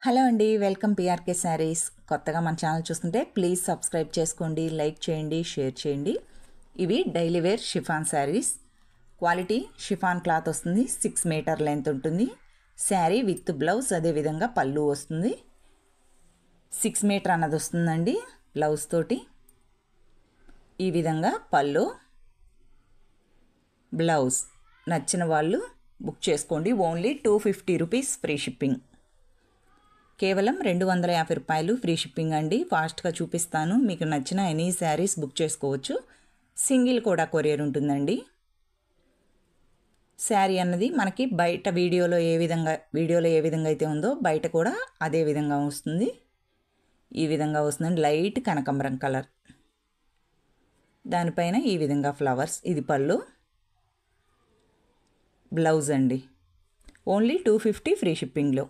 Hello అండి, welcome PRK saris. కొత్తగా మన ఛానల్ చూస్తుంటే ప్లీజ్ సబ్స్క్రైబ్ చేసుకోండి, లైక్ చేయండి, షేర్ చేయండి. ఇవి daily wear chiffon saris. Quality chiffon cloth వస్తుంది. 6 మీటర్ లెంత్ ఉంటుంది. శారీ విత్ బ్లౌజ్, అదేవిధంగా పళ్ళు వస్తుంది. 6 మీటర్ అన్నది వస్తుందండి బ్లౌజ్ తోటి. ఈ విధంగా పళ్ళు, బ్లౌజ్. నచ్చిన వాళ్ళు బుక్ చేసుకోండి. Only 250 rupees free shipping. కేవలం 250 రూపాయలు ఫ్రీ షిప్పింగ్ అండి. ఫాస్ట్గా చూపిస్తాను. మీకు నచ్చిన ఎనీ శారీస్ బుక్ చేసుకోవచ్చు. సింగిల్ కూడా కొరియర్ ఉంటుందండి. శారీ అన్నది మనకి బయట వీడియోలో ఏ విధంగా అయితే ఉందో బయట కూడా అదే విధంగా వస్తుంది. ఈ విధంగా వస్తుందండి. లైట్ కనకాంబరం కలర్, దానిపైన ఈ విధంగా ఫ్లవర్స్. ఇది పళ్ళు, బ్లౌజ్ అండి. ఓన్లీ 250 ఫ్రీ షిప్పింగ్లో.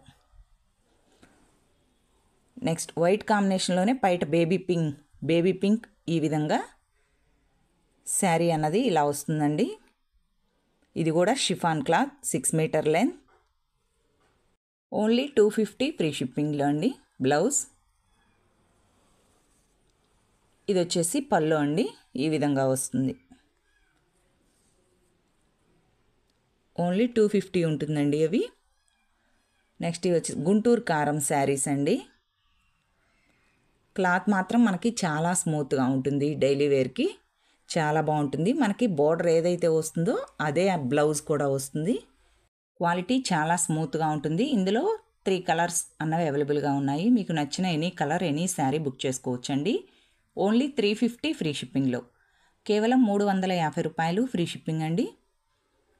నెక్స్ట్ వైట్ కాంబినేషన్లోనే బయట బేబీ పింక్ ఈ విధంగా శారీ అన్నది ఇలా వస్తుందండి. ఇది కూడా chiffon cloth, 6 metre length. Only 250 free షిప్పింగ్లో అండి. బ్లౌజ్. ఇది వచ్చేసి పళ్ళు అండి. ఈ విధంగా వస్తుంది. ఓన్లీ 250 ఉంటుందండి అవి. నెక్స్ట్ ఇవి వచ్చి గుంటూరు కారం శారీస్ అండి. క్లాత్ మాత్రం మనకి చాలా స్మూత్గా ఉంటుంది. డైలీ వేర్కి చాలా బాగుంటుంది. మనకి బోర్డర్ ఏదైతే వస్తుందో అదే బ్లౌజ్ కూడా వస్తుంది. క్వాలిటీ చాలా స్మూత్గా ఉంటుంది. ఇందులో 3 కలర్స్ అన్నవి అవైలబుల్గా ఉన్నాయి. మీకు నచ్చిన any colour, any sari book చేసుకోవచ్చండి. ఓన్లీ 350 ఫ్రీ షిప్పింగ్లో. కేవలం 350 రూపాయలు ఫ్రీ షిప్పింగ్ అండి.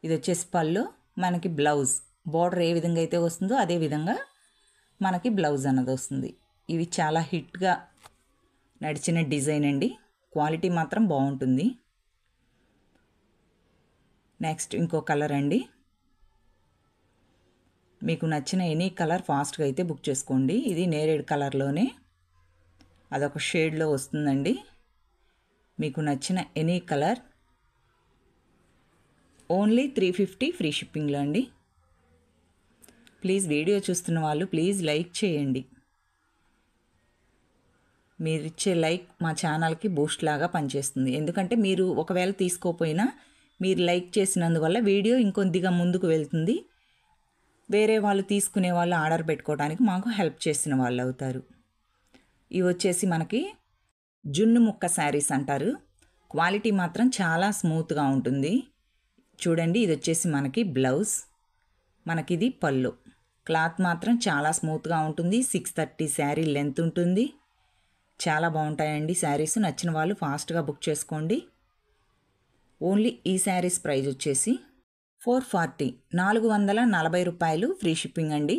ఇది వచ్చేసి పళ్ళు, మనకి బ్లౌజ్. బోర్డర్ ఏ విధంగా అయితే వస్తుందో అదే విధంగా మనకి బ్లౌజ్ అన్నది వస్తుంది. ఇవి చాలా హిట్గా నడిచిన డిజైన్ అండి. క్వాలిటీ మాత్రం బాగుంటుంది. నెక్స్ట్ ఇంకో కలర్ అండి. మీకు నచ్చిన ఎనీ కలర్ ఫాస్ట్గా అయితే బుక్ చేసుకోండి. ఇది నేరేడ్ కలర్లోనే అదొక షేడ్లో వస్తుందండి. మీకు నచ్చిన ఎనీ కలర్. ఓన్లీ 350 ఫ్రీ షిప్పింగ్లో అండి. ప్లీజ్ వీడియో చూస్తున్న వాళ్ళు ప్లీజ్ లైక్ చేయండి. మీరు ఇచ్చే లైక్ మా ఛానల్కి బూస్ట్ లాగా పనిచేస్తుంది. ఎందుకంటే మీరు ఒకవేళ తీసుకోపోయినా మీరు లైక్ చేసినందువల్ల వీడియో ఇంకొద్దిగా ముందుకు వెళ్తుంది. వేరే వాళ్ళు తీసుకునే వాళ్ళు ఆర్డర్ పెట్టుకోవడానికి మాకు హెల్ప్ చేసిన వాళ్ళు అవుతారు. ఇవి వచ్చేసి మనకి జున్ను ముక్క శారీస్ అంటారు. క్వాలిటీ మాత్రం చాలా స్మూత్గా ఉంటుంది. చూడండి, ఇది వచ్చేసి మనకి బ్లౌజ్, మనకిది పళ్ళు. క్లాత్ మాత్రం చాలా స్మూత్గా ఉంటుంది. 630 శారీ లెంత్ ఉంటుంది. చాలా బాగుంటాయండి శారీస్. నచ్చిన వాళ్ళు ఫాస్ట్గా బుక్ చేసుకోండి. ఓన్లీ ఈ శారీస్ ప్రైస్ వచ్చేసి 440, 440 రూపాయలు ఫ్రీ షిప్పింగ్ అండి.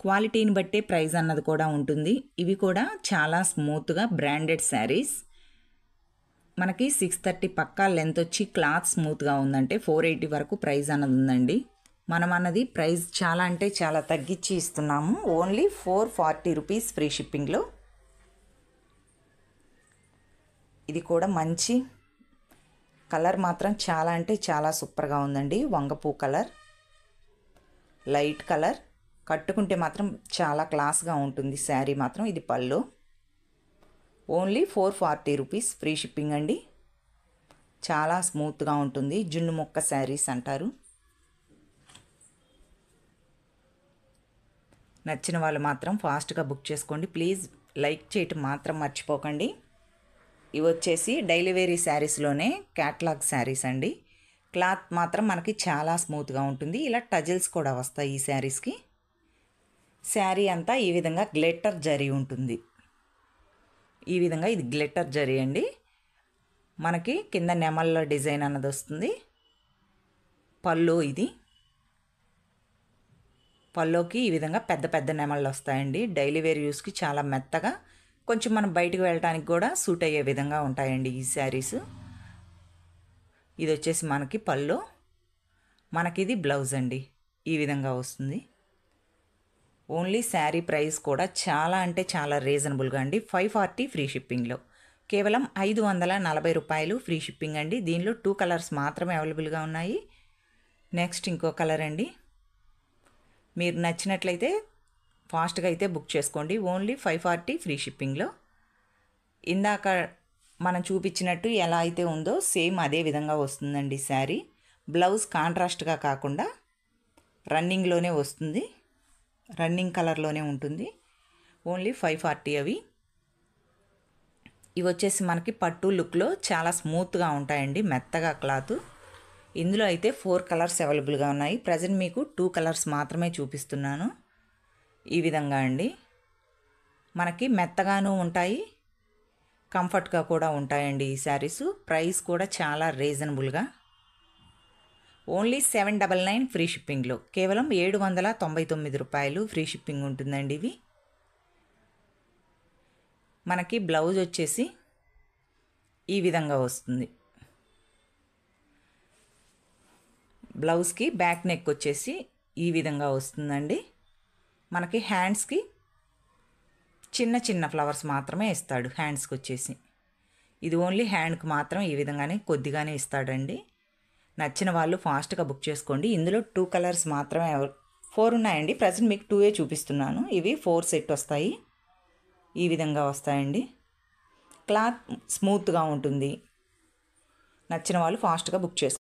క్వాలిటీని బట్టే ప్రైస్ అన్నది కూడా ఉంటుంది. ఇవి కూడా చాలా స్మూత్గా బ్రాండెడ్ శారీస్. మనకి 630 పక్కా లెంత్ వచ్చి క్లాత్ స్మూత్గా ఉందంటే 480 వరకు ప్రైస్ అన్నది ఉందండి. మనం అన్నది ప్రైస్ చాలా అంటే చాలా తగ్గించి ఇస్తున్నాము. ఓన్లీ 440 రూపీస్ ఫ్రీ షిప్పింగ్లో. ఇది కూడా మంచి కలర్ మాత్రం చాలా అంటే చాలా సూపర్గా ఉందండి. వంగపూ కలర్, లైట్ కలర్. కట్టుకుంటే మాత్రం చాలా క్లాస్గా ఉంటుంది శారీ మాత్రం. ఇది పళ్ళు. ఓన్లీ 440 రూపీస్ ఫ్రీ షిప్పింగ్ అండి. చాలా స్మూత్గా ఉంటుంది. జున్ను ముక్క శారీస్ అంటారు. నచ్చిన వాళ్ళు మాత్రం ఫాస్ట్గా బుక్ చేసుకోండి. ప్లీజ్ లైక్ చేయటం మాత్రం మర్చిపోకండి. ఇవి వచ్చేసి డైలీ వేరీ శారీస్లోనే క్యాట్లాగ్ శారీస్ అండి. క్లాత్ మాత్రం మనకి చాలా స్మూత్గా ఉంటుంది. ఇలా టజిల్స్ కూడా వస్తాయి ఈ శారీస్కి. శారీ అంతా ఈ విధంగా గ్లిట్టర్ జరీ ఉంటుంది. ఈ విధంగా ఇది గ్లిట్టర్ జరీ అండి. మనకి కింద నెమల్లో డిజైన్ అన్నది వస్తుంది. పళ్ళు. ఇది పళ్ళుకి ఈ విధంగా పెద్ద పెద్ద నెమళ్ళు వస్తాయండి. డైలీ వేర్ యూస్కి చాలా మెత్తగా, కొంచెం మనం బయటకు వెళ్ళడానికి కూడా సూట్ అయ్యే విధంగా ఉంటాయండి ఈ శారీస్. ఇది వచ్చేసి మనకి పళ్ళు, మనకిది బ్లౌజ్ అండి. ఈ విధంగా వస్తుంది. ఓన్లీ శారీ ప్రైస్ కూడా చాలా అంటే చాలా రీజనబుల్గా అండి. 540 ఫ్రీ షిప్పింగ్లో. కేవలం 540 రూపాయలు ఫ్రీ షిప్పింగ్ అండి. దీనిలో 2 కలర్స్ మాత్రమే అవైలబుల్గా ఉన్నాయి. నెక్స్ట్ ఇంకో కలర్ అండి. మీరు నచ్చినట్లయితే ఫాస్ట్గా అయితే బుక్ చేసుకోండి. ఓన్లీ 540 ఫ్రీ షిప్పింగ్లో. ఇందాక మనం చూపించినట్టు ఎలా అయితే ఉందో సేమ్ అదే విధంగా వస్తుందండి శారీ. బ్లౌజ్ కాంట్రాస్ట్గా కాకుండా రన్నింగ్లోనే వస్తుంది, రన్నింగ్ కలర్లోనే ఉంటుంది. ఓన్లీ 540 అవి. ఇవి వచ్చేసి మనకి పట్టు లుక్లో చాలా స్మూత్గా ఉంటాయండి, మెత్తగా క్లాత్. ఇందులో అయితే 4 కలర్స్ అవైలబుల్గా ఉన్నాయి. ప్రజెంట్ మీకు 2 కలర్స్ మాత్రమే చూపిస్తున్నాను. ఈ విధంగా అండి, మనకి మెత్తగాను ఉంటాయి, కంఫర్ట్గా కూడా ఉంటాయండి ఈ శారీస్. ప్రైస్ కూడా చాలా రీజనబుల్గా, ఓన్లీ 799 ఫ్రీ షిప్పింగ్లో, కేవలం 799 రూపాయలు ఫ్రీ షిప్పింగ్ ఉంటుందండి ఇవి. మనకి బ్లౌజ్ వచ్చేసి ఈ విధంగా వస్తుంది. బ్లౌజ్కి బ్యాక్ నెక్ వచ్చేసి ఈ విధంగా వస్తుందండి. మనకి హ్యాండ్స్కి చిన్న చిన్న ఫ్లవర్స్ మాత్రమే ఇస్తాడు హ్యాండ్స్కి వచ్చేసి. ఇది ఓన్లీ హ్యాండ్కి మాత్రం ఈ విధంగానే కొద్దిగానే ఇస్తాడండి. నచ్చిన వాళ్ళు ఫాస్ట్గా బుక్ చేసుకోండి. ఇందులో 2 కలర్స్ మాత్రమే, 4 ఉన్నాయండి. ప్రజెంట్ మీకు 2 చూపిస్తున్నాను. ఇవి 4 సెట్ వస్తాయి. ఈ విధంగా వస్తాయండి. క్లాత్ స్మూత్గా ఉంటుంది. నచ్చిన వాళ్ళు ఫాస్ట్గా బుక్ చేసుకోండి.